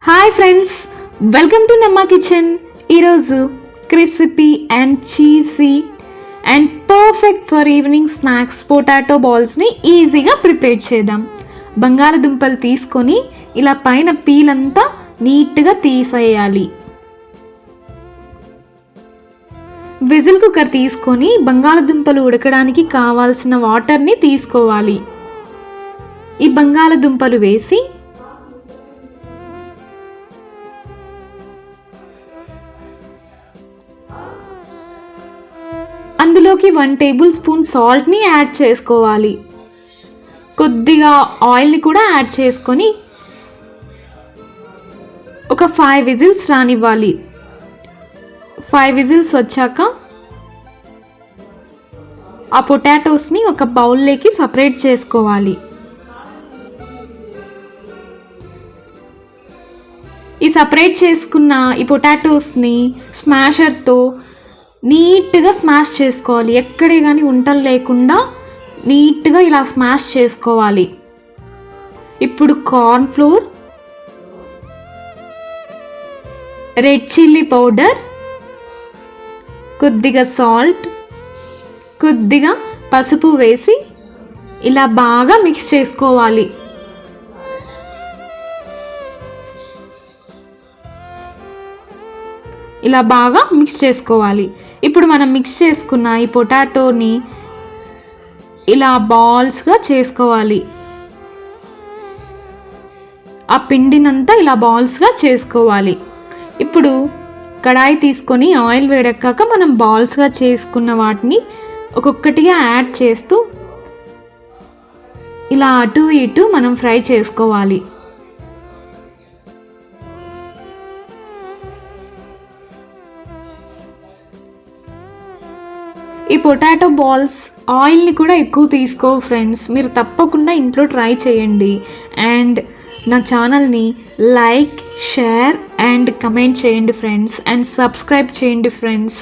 Hi friends, welcome to Namma kitchen. ఈరోజు crispy and cheesy and perfect for evening snacks potato బాల్స్ని ఈజీగా prepare చేద్దాం. బంగాళదుంపలు తీసుకొని ఇలా పైన పీల్ అంతా నీట్గా తీసేయాలి. విజిల్ కుక్కర్ తీసుకొని బంగాళదుంపలు ఉడకడానికి కావాల్సిన వాటర్ని తీసుకోవాలి. ఈ బంగాళదుంపలు వేసి అందులోకి 1 టేబుల్ స్పూన్ సాల్ట్ని యాడ్ చేసుకోవాలి. కొద్దిగా ఆయిల్ని కూడా యాడ్ చేసుకొని ఒక 5 విజిల్స్ రానివ్వాలి. 5 విజిల్స్ వచ్చాక ఆ పొటాటోస్ని ఒక బౌల్లోకి సపరేట్ చేసుకోవాలి. ఈ సపరేట్ చేసుకున్న ఈ పొటాటోస్ని స్మాషర్తో నీట్గా స్మాష్ చేసుకోవాలి. ఎక్కడే కానీ ఉంటలు లేకుండా నీట్గా ఇలా స్మాష్ చేసుకోవాలి. ఇప్పుడు corn flour, red chilli powder, కొద్దిగా సాల్ట్, కొద్దిగా పసుపు వేసి ఇలా బాగా మిక్స్ చేసుకోవాలి. ఇలా బాగా మిక్స్ చేసుకోవాలి. ఇప్పుడు మనం మిక్స్ చేసుకున్న ఈ పొటాటోని ఇలా బాల్స్గా చేసుకోవాలి. ఆ పిండినంతా ఇలా బాల్స్గా చేసుకోవాలి. ఇప్పుడు కడాయి తీసుకొని ఆయిల్ వేడెక్కాక మనం బాల్స్గా చేసుకున్న వాటిని ఒక్కొక్కటిగా యాడ్ చేస్తూ ఇలా అటు ఇటు మనం ఫ్రై చేసుకోవాలి. ఈ పొటాటో బాల్స్ ఆయిల్ని కూడా ఎక్కువ తీసుకోవు ఫ్రెండ్స్. మీరు తప్పకుండా ఇంట్లో ట్రై చేయండి. అండ్ నా ఛానల్ని లైక్, షేర్ అండ్ కమెంట్ చేయండి ఫ్రెండ్స్. అండ్ సబ్స్క్రైబ్ చేయండి ఫ్రెండ్స్.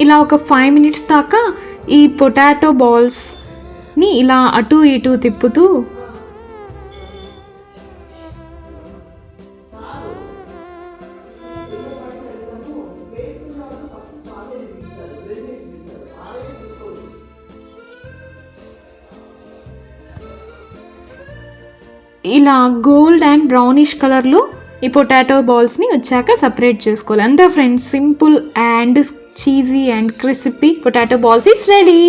ఇలా ఒక 5 మినిట్స్ దాకా ఈ పొటాటో బాల్స్ని ఇలా అటు ఇటు తిప్పుతూ ఇలా గోల్డ్ అండ్ బ్రౌనిష్ కలర్లో ఈ పొటాటో బాల్స్ని వచ్చాక సపరేట్ చేసుకోవాలి. అంతే friends, simple and cheesy and crispy potato balls is ready.